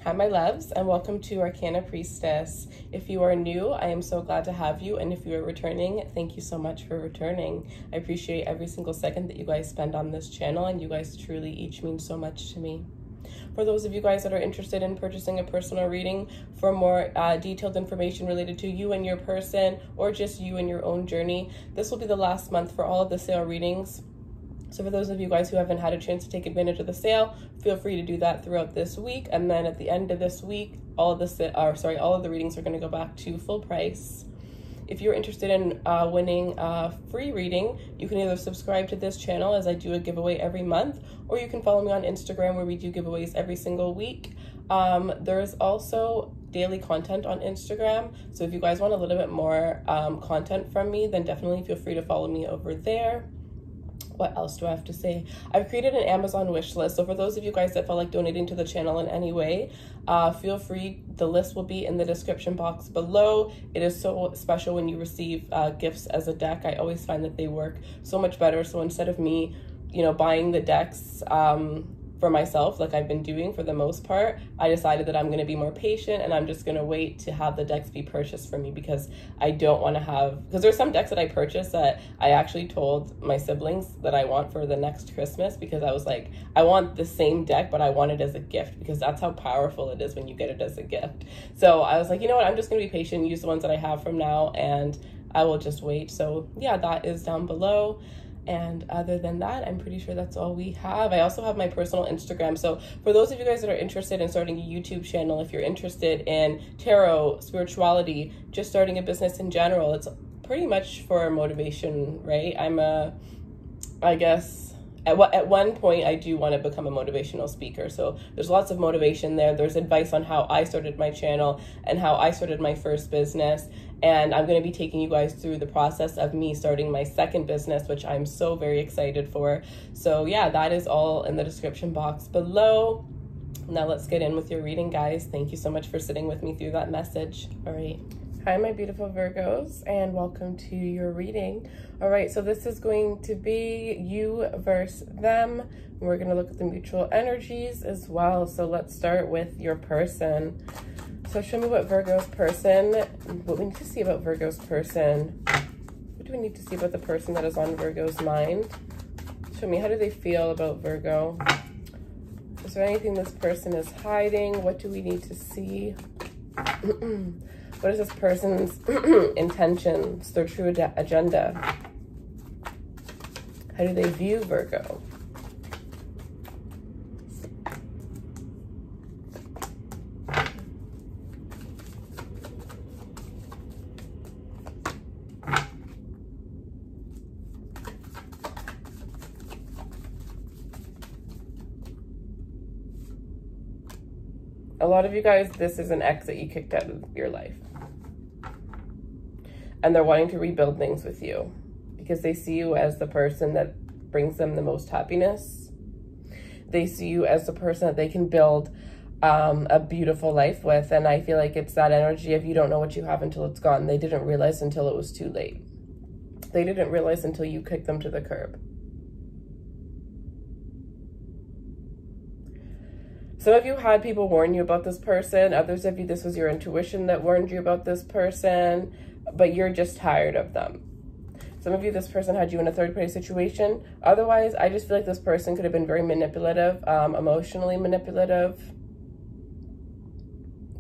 Hi, my loves, and welcome to Arcana Priestess. If you are new, I am so glad to have you, and if you are returning, thank you so much for returning. I appreciate every single second that you guys spend on this channel, and you guys truly each mean so much to me. For those of you guys that are interested in purchasing a personal reading for more detailed information related to you and your person, or just you and your own journey, this will be the last month for all of the sale readings. So for those of you guys who haven't had a chance to take advantage of the sale, feel free to do that throughout this week. And then at the end of this week, all of the readings are going to go back to full price. If you're interested in winning a free reading, you can either subscribe to this channel, as I do a giveaway every month, or you can follow me on Instagram, where we do giveaways every single week. There's also daily content on Instagram. So if you guys want a little bit more content from me, then definitely feel free to follow me over there. What else do I have to say? I've created an Amazon wish list. So for those of you guys that felt like donating to the channel in any way, feel free. The list will be in the description box below. It is so special when you receive gifts as a deck. I always find that they work so much better. So instead of me, buying the decks for myself, like I've been doing for the most part, I decided that I'm going to be more patient, and I'm just going to wait to have the decks be purchased for me, because I don't want to because there's some decks that I purchased that I actually told my siblings that I want for the next Christmas, because I was like, I want the same deck, but I want it as a gift, because that's how powerful it is when you get it as a gift. So I was like, you know what, I'm just going to be patient, use the ones that I have from now, and I will just wait. So yeah, that is down below. And other than that, I'm pretty sure that's all we have. I also have my personal Instagram. So for those of you guys that are interested in starting a YouTube channel, if you're interested in tarot, spirituality, just starting a business in general, it's pretty much for motivation, right? I guess at one point I do want to become a motivational speaker. So there's lots of motivation there. There's advice on how I started my channel and how I started my first business. And I'm going to be taking you guys through the process of me starting my second business, which I'm so very excited for. So yeah, that is all in the description box below. Now let's get in with your reading, guys. Thank you so much for sitting with me through that message. All right. Hi, my beautiful Virgos, and welcome to your reading. All right, so this is going to be you versus them. We're going to look at the mutual energies as well. So let's start with your person. So show me what we need to see about Virgo's person. What do we need to see about the person that is on Virgo's mind? Show me, how do they feel about Virgo? Is there anything this person is hiding? What do we need to see? What is this person's intentions, their true agenda? How do they view Virgo? A lot of you guys, this is an ex that you kicked out of your life. And they're wanting to rebuild things with you because they see you as the person that brings them the most happiness. They see you as the person that they can build a beautiful life with. And I feel like it's that energy of you don't know what you have until it's gone. They didn't realize until it was too late. They didn't realize until you kicked them to the curb. Some of you had people warn you about this person. Others of you, this was your intuition that warned you about this person, but you're just tired of them. Some of you, this person had you in a third-party situation. Otherwise, I just feel like this person could have been very manipulative, emotionally manipulative.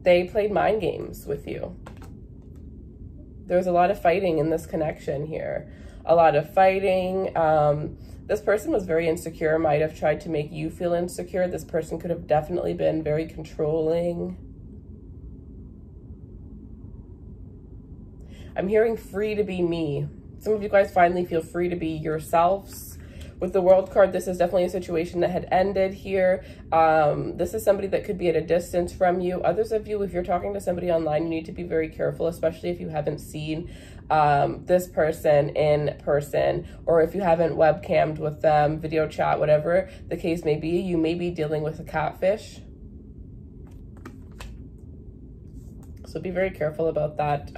They played mind games with you. There was a lot of fighting in this connection here. A lot of fighting. This person was very insecure, might have tried to make you feel insecure. This person could have definitely been very controlling. I'm hearing free to be me. Some of you guys finally feel free to be yourselves. With the World card, this is definitely a situation that had ended here. This is somebody that could be at a distance from you. Others of you, if you're talking to somebody online, you need to be very careful, especially if you haven't seen this person in person, or if you haven't webcammed with them, video chat, whatever the case may be. You may be dealing with a catfish. So be very careful about that.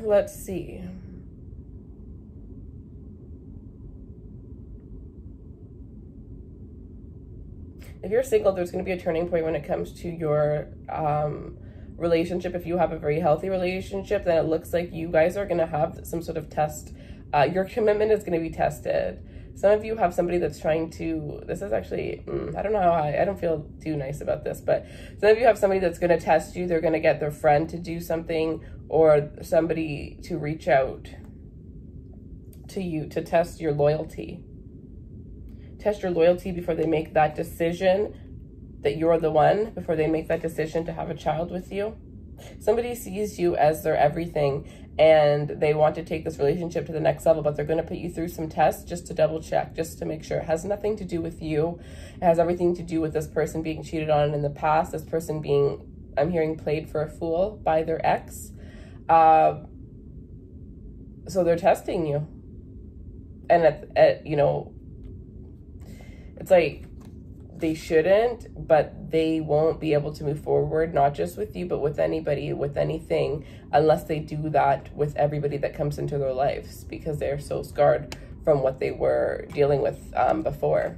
Let's see. if you're single, there's going to be a turning point when it comes to your relationship. If you have a very healthy relationship, then it looks like you guys are going to have some sort of test. Your commitment is going to be tested. Some of you have somebody that's trying to, this is actually, I don't know how I don't feel too nice about this, but some of you have somebody that's going to test you. They're going to get their friend to do something, or somebody to reach out to you to test your loyalty. Test your loyalty before they make that decision that you're the one, before they make that decision to have a child with you. Somebody sees you as their everything, and they want to take this relationship to the next level, but they're going to put you through some tests just to double check, just to make sure. It has nothing to do with you. It has everything to do with this person being cheated on in the past, this person being, I'm hearing, played for a fool by their ex. So they're testing you. And you know, it's like, they shouldn't, but they won't be able to move forward, not just with you, but with anybody, with anything, unless they do that with everybody that comes into their lives, because they're so scarred from what they were dealing with before.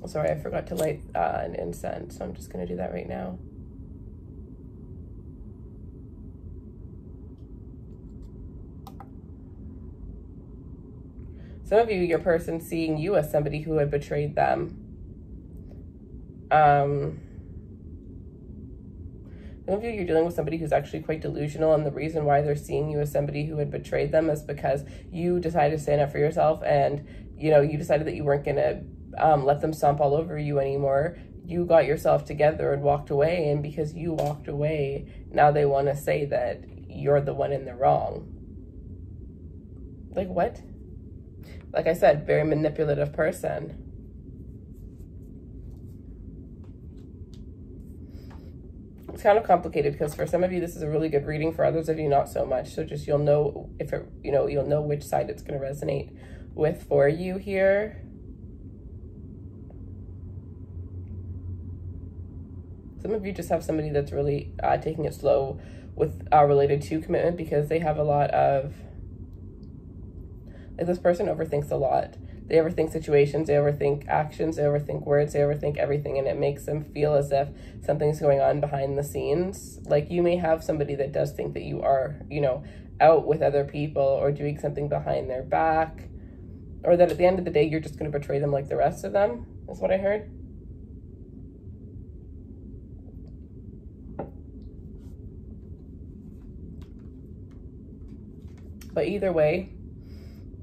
Sorry, I forgot to light an incense, so I'm just going to do that right now. Some of you, your person seeing you as somebody who had betrayed them. Some of you, you're dealing with somebody who's actually quite delusional, and the reason why they're seeing you as somebody who had betrayed them is because you decided to stand up for yourself, and, you know, you decided that you weren't going to let them stomp all over you anymore. You got yourself together and walked away, and because you walked away, now they want to say that you're the one in the wrong. Like, what? Like I said, very manipulative person. It's kind of complicated because for some of you, this is a really good reading. For others of you, not so much. So just, you'll know if it, you know, you'll know which side it's going to resonate with for you here. Some of you just have somebody that's really taking it slow with related to commitment, because they have a lot of, like, this person overthinks a lot. They overthink situations, they overthink actions, they overthink words, they overthink everything, and it makes them feel as if something's going on behind the scenes. Like, you may have somebody that does think that you are, you know, out with other people or doing something behind their back, or that at the end of the day, you're just going to betray them like the rest of them, is what I heard. But either way,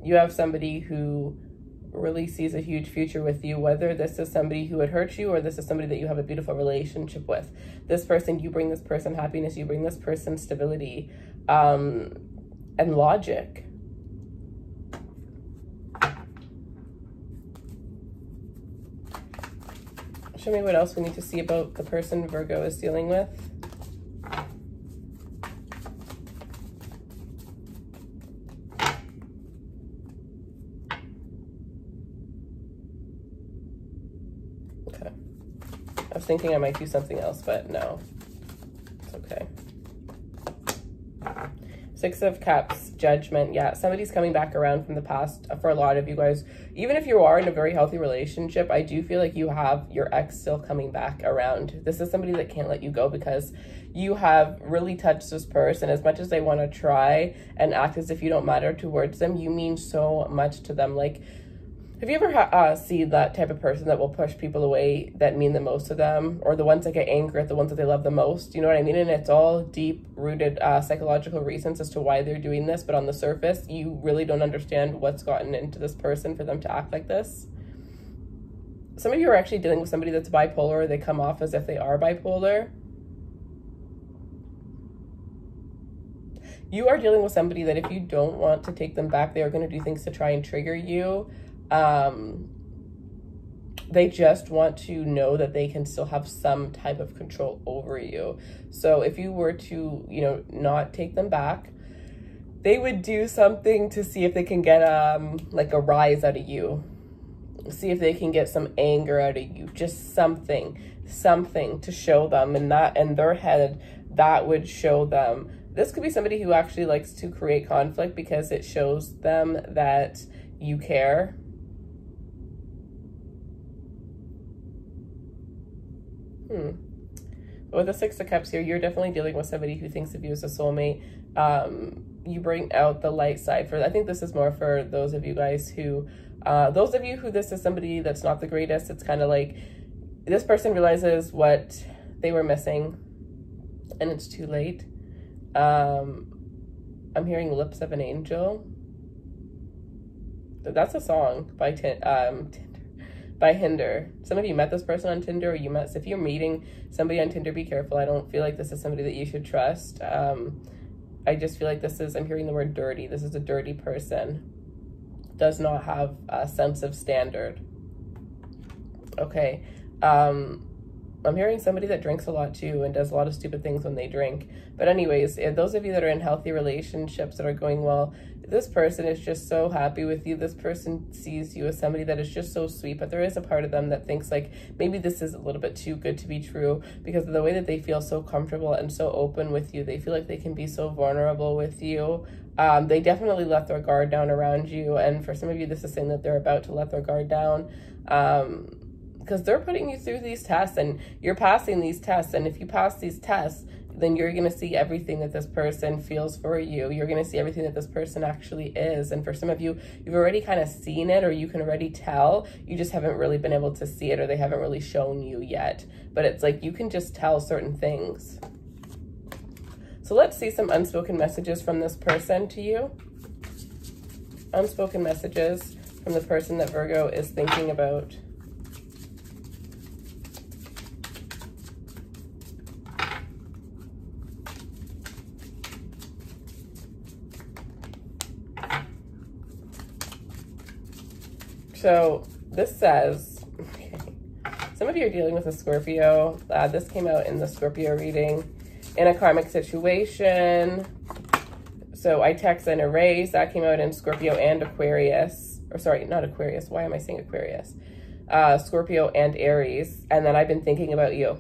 you have somebody who really sees a huge future with you, whether this is somebody who would hurt you or this is somebody that you have a beautiful relationship with. This person, you bring this person happiness, you bring this person stability and logic. Show me what else we need to see about the person Virgo is dealing with. Okay. I was thinking I might do something else, but no. It's okay. Six of Cups, Judgment. Yeah, somebody's coming back around from the past for a lot of you guys. Even if you are in a very healthy relationship, I do feel like you have your ex still coming back around. This is somebody that can't let you go because you have really touched this person. As much as they want to try and act as if you don't matter towards them, you mean so much to them. Like, have you ever seen that type of person that will push people away that mean the most to them, or the ones that get angry at the ones that they love the most? You know what I mean? And it's all deep-rooted psychological reasons as to why they're doing this, but on the surface, you really don't understand what's gotten into this person for them to act like this. Some of you are actually dealing with somebody that's bipolar, or they come off as if they are bipolar. You are dealing with somebody that if you don't want to take them back, they are going to do things to try and trigger you. They just want to know that they can still have some type of control over you. So if you were to, you know, not take them back, they would do something to see if they can get like a rise out of you. See if they can get some anger out of you. Just something to show them, and that in their head, that would show them. This could be somebody who actually likes to create conflict because it shows them that you care. With the Six of Cups here, you're definitely dealing with somebody who thinks of you as a soulmate. You bring out the light side. I think this is more for those of you guys who, this is somebody that's not the greatest. It's kind of like this person realizes what they were missing and it's too late. I'm hearing Lips of an Angel. That's a song by Hinder. Some of you met this person on Tinder, or if you're meeting somebody on Tinder, be careful. I don't feel like this is somebody that you should trust. I just feel like I'm hearing the word dirty. This is a dirty person. Does not have a sense of standard. Okay. I'm hearing somebody that drinks a lot too and does a lot of stupid things when they drink. But anyways, those of you that are in healthy relationships that are going well, this person is just so happy with you. This person sees you as somebody that is just so sweet, but there is a part of them that thinks like maybe this is a little bit too good to be true, because of the way that they feel so comfortable and so open with you. They feel like they can be so vulnerable with you. They definitely let their guard down around you. And for some of you, this is saying that they're about to let their guard down. Because they're putting you through these tests and you're passing these tests. And if you pass these tests, then you're going to see everything that this person feels for you. You're going to see everything that this person actually is. And for some of you, you've already kind of seen it, or you can already tell. You just haven't really been able to see it, or they haven't really shown you yet. But it's like you can just tell certain things. So let's see some unspoken messages from this person to you. Unspoken messages from the person that Virgo is thinking about. So this says, okay, some of you are dealing with a Scorpio. This came out in the Scorpio reading. In a karmic situation. So I text and erase. That came out in Scorpio and Aquarius. Or sorry, not Aquarius. Why am I saying Aquarius? Scorpio and Aries. And then I've been thinking about you.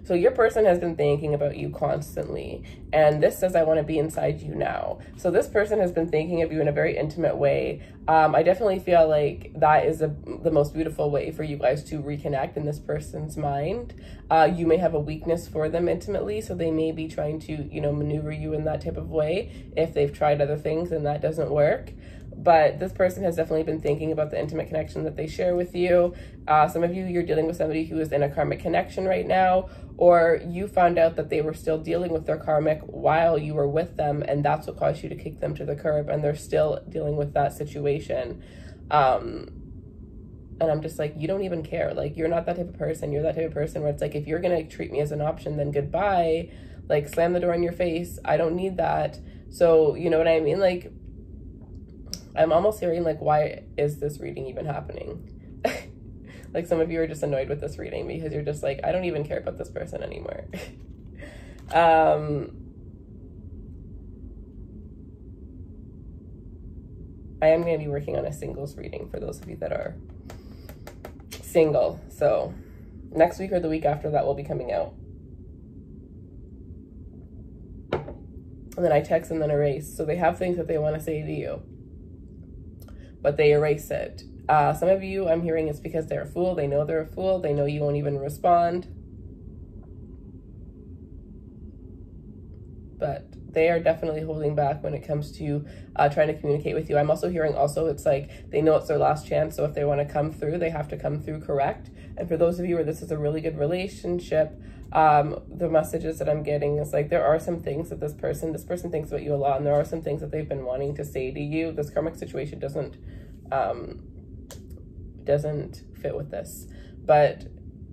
So your person has been thinking about you constantly. And this says, I want to be inside you now. So this person has been thinking of you in a very intimate way. I definitely feel like that is the most beautiful way for you guys to reconnect in this person's mind. You may have a weakness for them intimately. So they may be trying to, maneuver you in that type of way. If they've tried other things and that doesn't work. But this person has definitely been thinking about the intimate connection that they share with you. Some of you, you're dealing with somebody who is in a karmic connection right now, or you found out that they were still dealing with their karmic while you were with them, and that's what caused you to kick them to the curb, and they're still dealing with that situation. And I'm just like, you don't even care. Like, you're not that type of person. You're that type of person where it's like, if you're going to treat me as an option, then goodbye. Like, slam the door in your face. I don't need that. So, you know what I mean? Like, I'm almost hearing, like, why is this reading even happening? Like, some of you are just annoyed with this reading because you're just like, I don't even care about this person anymore. I am going to be working on a singles reading for those of you that are single. So next week or the week after that will be coming out. And then I text and then erase. So they have things that they want to say to you, but they erase it. Some of you, I'm hearing it's because they're a fool. They know they're a fool. They know you won't even respond. But they are definitely holding back when it comes to trying to communicate with you. I'm also hearing it's like they know it's their last chance. So if they want to come through, they have to come through correct. And for those of you where this is a really good relationship, the messages that I'm getting is like, there are some things that this person thinks about you a lot. And there are some things that they've been wanting to say to you. This karmic situation doesn't fit with this, but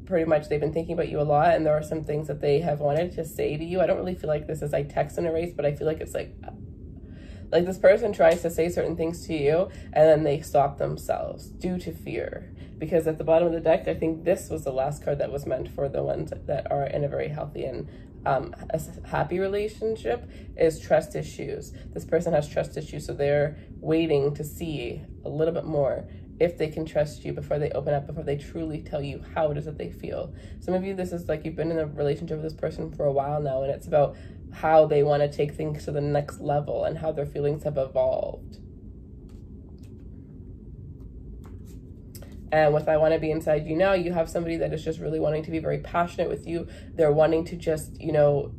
pretty much they've been thinking about you a lot, and there are some things that they have wanted to say to you. I don't really feel like this is like text and erase, but I feel like it's like this person tries to say certain things to you and then they stop themselves due to fear, because at the bottom of the deck, I think this was the last card that was meant for the ones that are in a very healthy and a happy relationship, is trust issues. This person has trust issues, so they're waiting to see a little bit more if they can trust you before they open up, before they truly tell you how it is that they feel. Some of you, this is like you've been in a relationship with this person for a while now, and it's about how they want to take things to the next level and how their feelings have evolved. And with I want to be inside you now, you have somebody that is just really wanting to be very passionate with you. They're wanting to just, you know,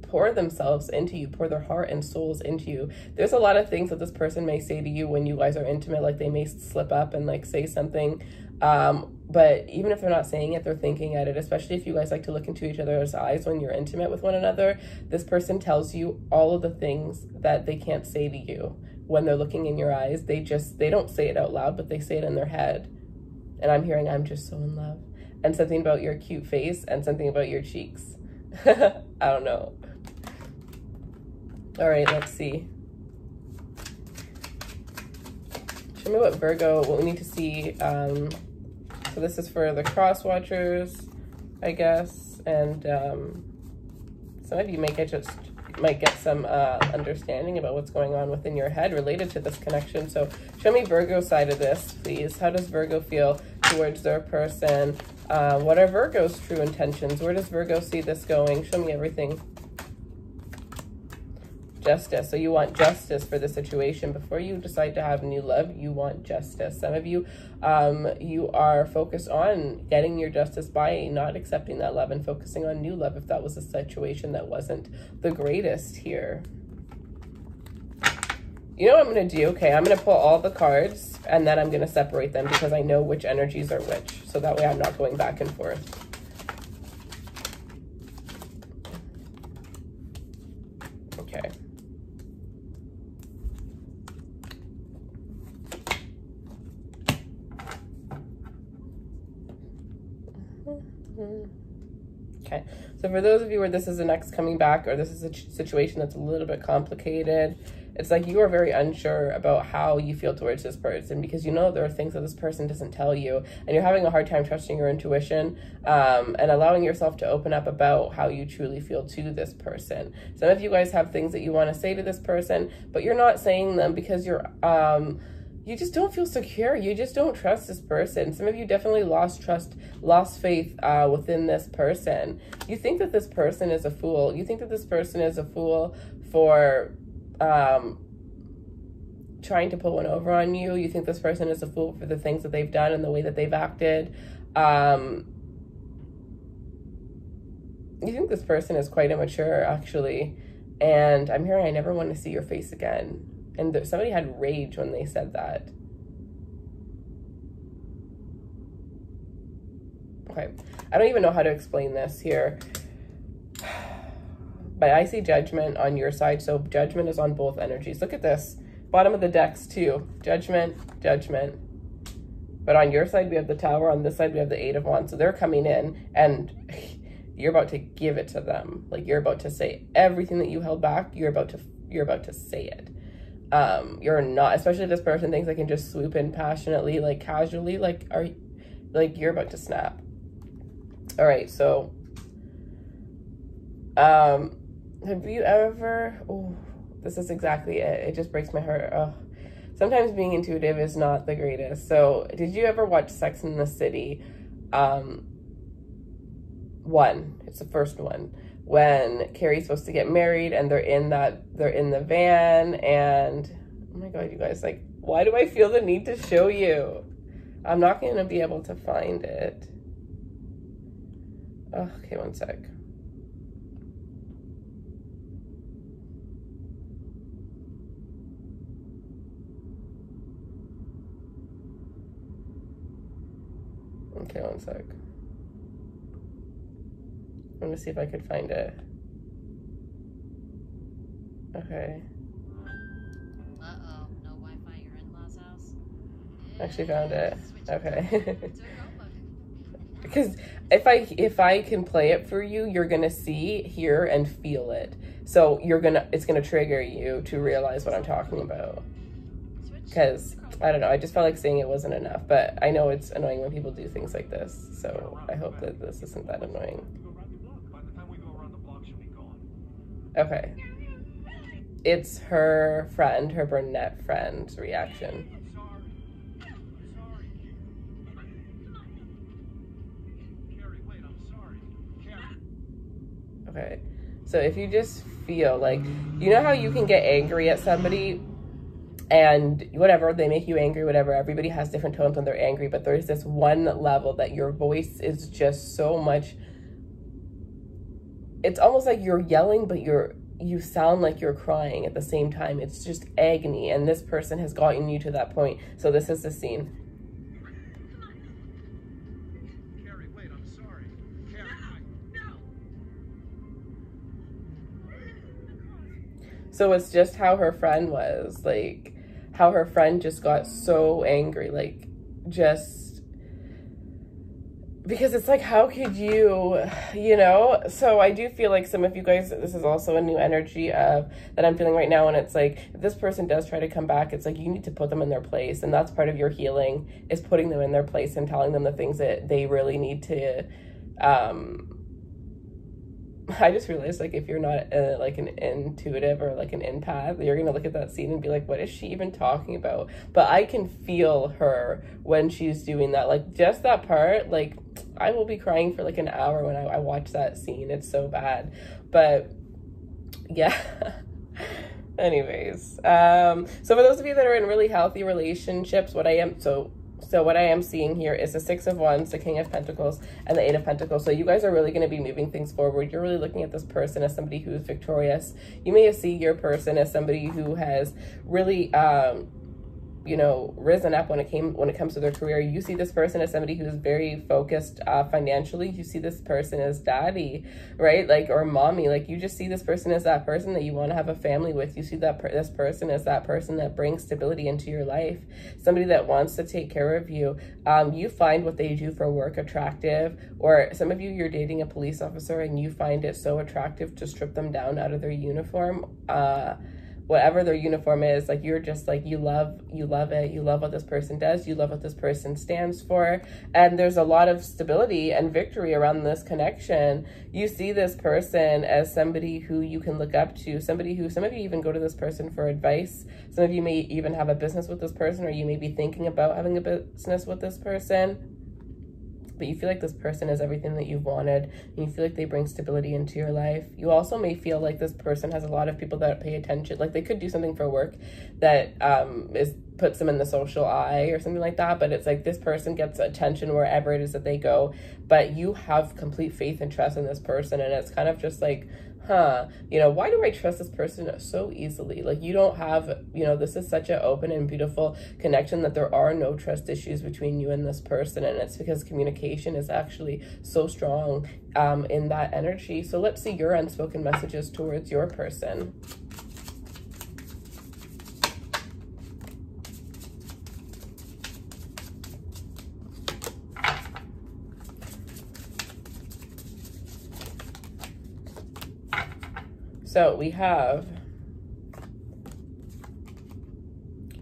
pour themselves into you, pour their heart and souls into you. There's a lot of things that this person may say to you when you guys are intimate, like they may slip up and like say something. But even if they're not saying it, they're thinking at it, especially if you guys like to look into each other's eyes when you're intimate with one another. This person tells you all of the things that they can't say to you when they're looking in your eyes. They don't say it out loud, but they say it in their head. And I'm hearing, I'm just so in love. And something about your cute face and something about your cheeks. I don't know. All right, let's see. Show me what we need to see. So this is for the cross watchers, I guess. And some of you might get some understanding about what's going on within your head related to this connection. So show me Virgo's side of this, please. How does Virgo feel towards their person? What are Virgo's true intentions? Where does Virgo see this going? Show me everything. Justice. So you want justice for the situation. Before you decide to have new love, you want justice. Some of you, you are focused on getting your justice by not accepting that love and focusing on new love if that was a situation that wasn't the greatest here. You know what I'm going to do? Okay, I'm going to pull all the cards and then I'm going to separate them because I know which energies are which. So that way I'm not going back and forth. Okay. Okay, so for those of you where this is an ex coming back, or this is a situation that's a little bit complicated, it's like you are very unsure about how you feel towards this person because you know there are things that this person doesn't tell you, and you're having a hard time trusting your intuition and allowing yourself to open up about how you truly feel to this person. Some of you guys have things that you want to say to this person, but you're not saying them because you're you just don't feel secure. You just don't trust this person. Some of you definitely lost trust, lost faith within this person. You think that this person is a fool. You think that this person is a fool for trying to pull one over on you. You think this person is a fool for the things that they've done and the way that they've acted. You think this person is quite immature, actually. And I'm hearing, I never want to see your face again. And somebody had rage when they said that. Okay, I don't even know how to explain this here. But I see judgment on your side, so judgment is on both energies. Look at this. Bottom of the decks too. Judgment, judgment. But on your side, we have the Tower. On this side, we have the Eight of Wands. So they're coming in and you're about to give it to them. Like you're about to say everything that you held back. You're about to say it. You're not, especially if this person thinks they can just swoop in passionately, like casually, like you're about to snap. All right, so have you ever, oh, this is exactly it. It just breaks my heart. Oh, sometimes being intuitive is not the greatest. So did you ever watch Sex and the City? It's the first one. When Carrie's supposed to get married and they're in the van and, oh my God, you guys, like, why do I feel the need to show you? I'm not going to be able to find it. Oh, okay, one sec. Okay, one sec. I'm gonna see if I could find it. Okay. Uh-oh, no Wi-Fi at your in-laws' house? Actually found it. Okay. Because if I can play it for you, you're gonna see, hear, and feel it. So it's gonna trigger you to realize what I'm talking about. Because I don't know, I just felt like saying it wasn't enough, but I know it's annoying when people do things like this. So I hope that this isn't that annoying. Okay. It's her friend, her brunette friend's reaction. Okay. So if you just feel like, you know how you can get angry at somebody and whatever, they make you angry, whatever. Everybody has different tones when they're angry, but there's this one level that your voice is just so much, it's almost like you're yelling, but you sound like you're crying at the same time. It's just agony, and this person has gotten you to that point. So this is the scene. Carrie, wait, I'm sorry. Carrie, no. So it's just how her friend was, like, how her friend just got so angry, like, just, because it's like, how could you, you know? So I do feel like some of you guys, this is also a new energy of that I'm feeling right now, and it's like, if this person does try to come back, it's like, you need to put them in their place, and that's part of your healing, is putting them in their place and telling them the things that they really need to, I just realized, like, if you're not like an intuitive or like an empath, you're gonna look at that scene and be like, what is she even talking about? But I can feel her when she's doing that, like, just that part. Like, I will be crying for like an hour when I watch that scene. It's so bad. But yeah. Anyways, so for those of you that are in really healthy relationships, what I am seeing here is the Six of Wands, the King of Pentacles, and the Eight of Pentacles. So you guys are really going to be moving things forward. You're really looking at this person as somebody who is victorious. You may see your person as somebody who has really, you know, risen up when it comes to their career. You see this person as somebody who's very focused financially. You see this person as daddy, right? Like, or mommy. Like, you just see this person as that person that you want to have a family with. You see that this person as that person that brings stability into your life, somebody that wants to take care of you. You find what they do for work attractive, or some of you, you're dating a police officer and you find it so attractive to strip them down out of their uniform. Whatever their uniform is, like, you're just like, you love it. You love what this person does. You love what this person stands for. And there's a lot of stability and victory around this connection. You see this person as somebody who you can look up to, somebody who, some of you even go to this person for advice. Some of you may even have a business with this person, or you may be thinking about having a business with this person. But you feel like this person is everything that you've wanted, and you feel like they bring stability into your life. You also may feel like this person has a lot of people that pay attention, like they could do something for work that puts them in the social eye or something like that, but it's like this person gets attention wherever it is that they go, but you have complete faith and trust in this person, and it's kind of just like, you know, why do I trust this person so easily? Like, you don't have, you know, this is such an open and beautiful connection that there are no trust issues between you and this person, and it's because communication is actually so strong in that energy. So let's see your unspoken messages towards your person. So we have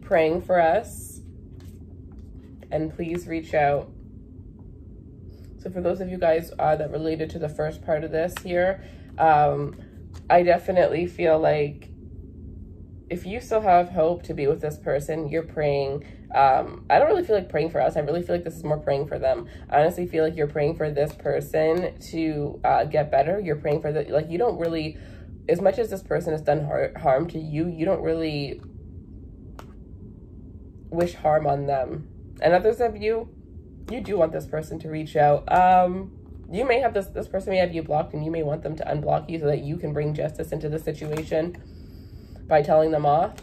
praying for us, and please reach out. So for those of you guys that related to the first part of this here, I definitely feel like if you still have hope to be with this person, you're praying. I don't really feel like praying for us. I really feel like this is more praying for them. I honestly feel like you're praying for this person to get better. You're praying for the, like, you don't really, as much as this person has done harm to you, you don't really wish harm on them. And others of you, you do want this person to reach out. You may have this person may have you blocked, and you may want them to unblock you so that you can bring justice into the situation by telling them off.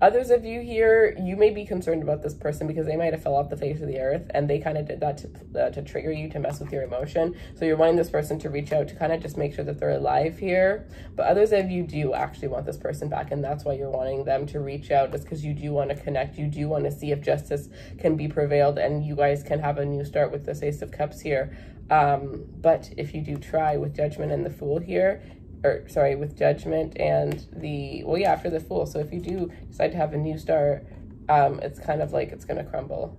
Others of you here, you may be concerned about this person because they might have fell off the face of the earth, and they kind of did that to trigger you, to mess with your emotion. So you're wanting this person to reach out to kind of just make sure that they're alive here. But others of you do actually want this person back, and that's why you're wanting them to reach out, is because you do want to connect. You do want to see if justice can be prevailed, and you guys can have a new start with this Ace of Cups here. But if you do try with Judgment and the Fool here, or sorry, with Judgment and the, well, yeah, after the Fool. So if you do decide to have a new start, it's kind of like it's going to crumble.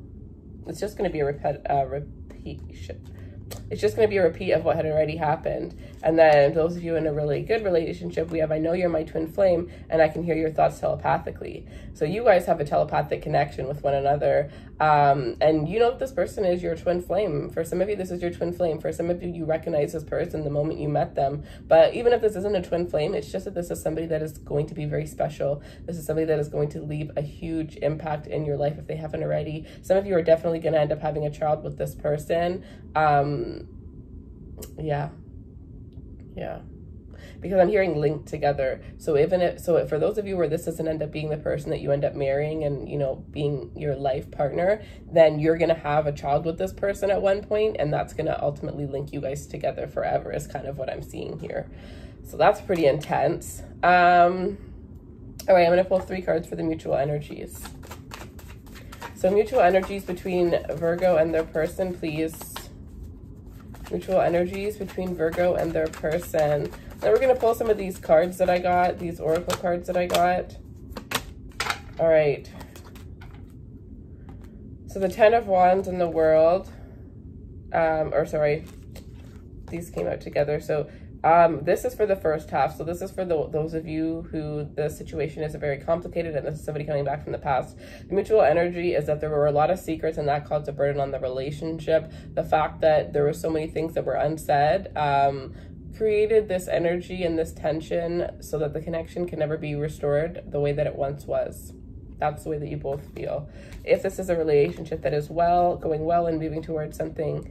It's just going to be a repetition. it's just going to be a repeat of what had already happened. And then those of you in a really good relationship, we have, I know you're my twin flame and I can hear your thoughts telepathically. So you guys have a telepathic connection with one another. And you know that this person is your twin flame. For some of you, this is your twin flame. For some of you, you recognize this person the moment you met them. But even if this isn't a twin flame, it's just that this is somebody that is going to be very special. This is somebody that is going to leave a huge impact in your life if they haven't already. Some of you are definitely going to end up having a child with this person. Yeah. Because I'm hearing linked together. So for those of you where this doesn't end up being the person that you end up marrying and, you know, being your life partner, then you're going to have a child with this person at one point, and that's going to ultimately link you guys together forever is kind of what I'm seeing here. So that's pretty intense. All right, I'm going to pull 3 cards for the mutual energies. So mutual energies between Virgo and their person, please. Mutual energies between Virgo and their person. Then we're going to pull some of these cards that I got, these oracle cards that I got. All right. So the 10 of Wands in the world, these came out together. So this is for the first half. So this is for those of you who the situation is very complicated and this is somebody coming back from the past. The mutual energy is that there were a lot of secrets and that caused a burden on the relationship. The fact that there were so many things that were unsaid created this energy and this tension so that the connection can never be restored the way that it once was. That's the way that you both feel. If this is a relationship that is going well and moving towards something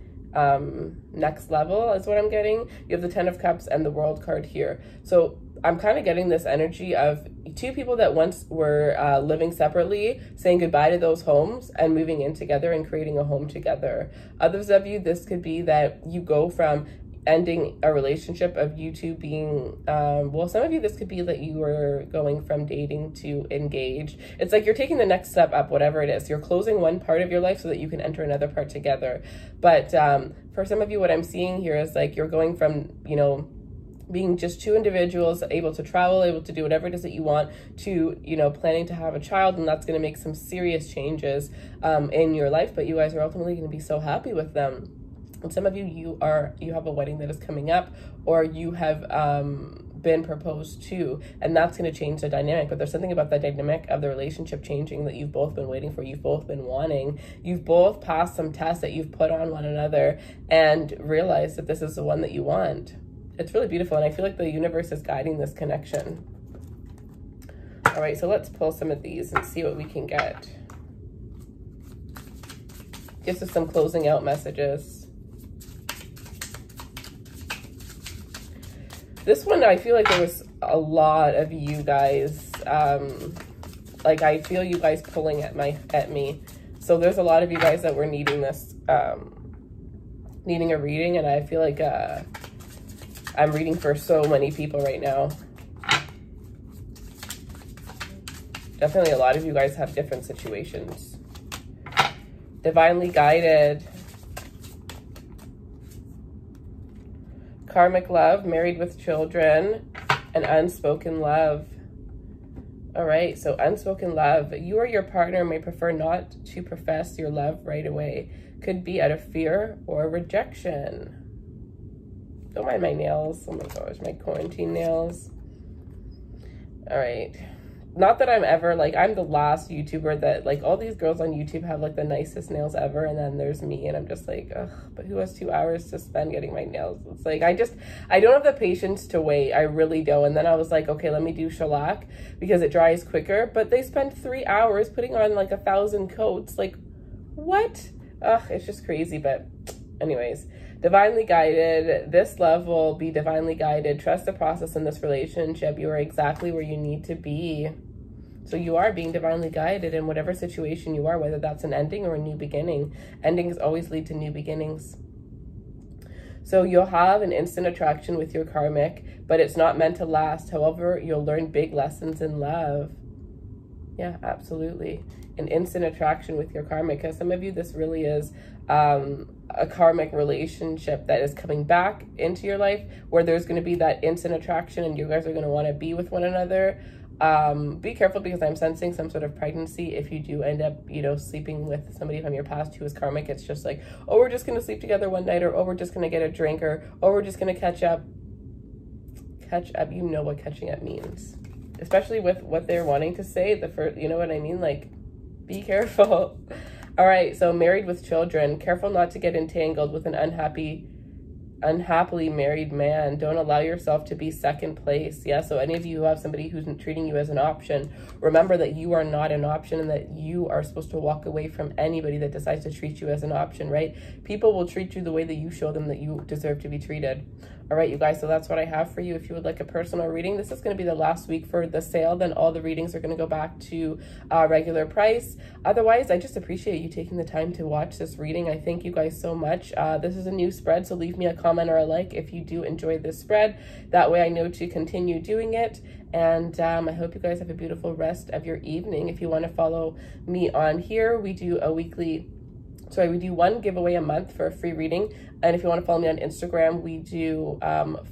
next level is what I'm getting. You have the 10 of Cups and the World card here. So I'm kind of getting this energy of 2 people that once were living separately, saying goodbye to those homes and moving in together and creating a home together. Others of you, this could be that you go from ending a relationship of you 2 being, well, some of you, this could be that you were going from dating to engaged. It's like you're taking the next step up, whatever it is. You're closing one part of your life so that you can enter another part together. But for some of you, what I'm seeing here is like you're going from, you know, being just 2 individuals able to travel, able to do whatever it is that you want, to, you know, planning to have a child, and that's going to make some serious changes in your life, but you guys are ultimately going to be so happy with them. And some of you, you have a wedding that is coming up, or you have been proposed to, and that's going to change the dynamic. But there's something about the dynamic of the relationship changing that you've both been waiting for, you've both been wanting. You've both passed some tests that you've put on one another and realized that this is the one that you want. It's really beautiful, and I feel like the universe is guiding this connection. All right, so let's pull some of these and see what we can get. Gives us some closing out messages. This one, I feel like there was a lot of you guys, like I feel you guys pulling at me. So there's a lot of you guys that were needing this, needing a reading, and I feel like I'm reading for so many people right now. Definitely a lot of you guys have different situations. Divinely guided. Karmic love, married with children, and unspoken love. All right, so unspoken love. You or your partner may prefer not to profess your love right away. Could be out of fear or rejection. Don't mind my nails. Oh my gosh, my quarantine nails. All right. Not that I'm ever, like, I'm the last YouTuber that, like, all these girls on YouTube have, like, the nicest nails ever, and then there's me, and I'm just like, ugh, but who has 2 hours to spend getting my nails? It's like, I don't have the patience to wait. I really don't. And then I was like, okay, let me do shellac because it dries quicker, but they spend 3 hours putting on, like, 1,000 coats. Like, what? Ugh, it's just crazy, but anyways. Divinely guided. This love will be divinely guided. Trust the process in this relationship. You are exactly where you need to be. So you are being divinely guided in whatever situation you are, whether that's an ending or a new beginning. Endings always lead to new beginnings. So you'll have an instant attraction with your karmic, but it's not meant to last. However, you'll learn big lessons in love. Yeah, absolutely. An instant attraction with your karmic. Because some of you, this really is a karmic relationship that is coming back into your life where there's going to be that instant attraction and you guys are going to want to be with one another. Be careful, because I'm sensing some sort of pregnancy if you do end up, you know, sleeping with somebody from your past who is karmic. It's just like, oh, we're just going to sleep together one night, or oh, we're just going to get a drink, or oh, we're just going to catch up. You know what catching up means, especially with what they're wanting to say. The first, you know what I mean? Like, be careful. All right, so married with children. Careful not to get entangled with an unhappily married man. Don't allow yourself to be second place. Yeah, so any of you who have somebody who's treating you as an option, remember that you are not an option, and that you are supposed to walk away from anybody that decides to treat you as an option, right? People will treat you the way that you show them that you deserve to be treated. All right, you guys, so that's what I have for you. If you would like a personal reading, this is going to be the last week for the sale. Then all the readings are going to go back to regular price. Otherwise, I just appreciate you taking the time to watch this reading. I thank you guys so much. This is a new spread, so leave me a comment or a like if you do enjoy this spread. That way I know to continue doing it. And I hope you guys have a beautiful rest of your evening. If you want to follow me on here, we do we do one giveaway a month for a free reading. And if you want to follow me on Instagram, we do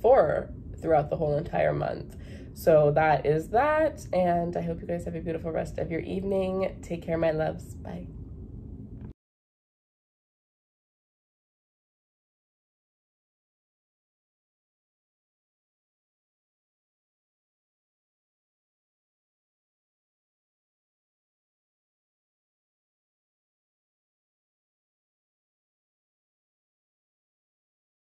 4 throughout the whole entire month. So that is that. And I hope you guys have a beautiful rest of your evening. Take care, my loves. Bye.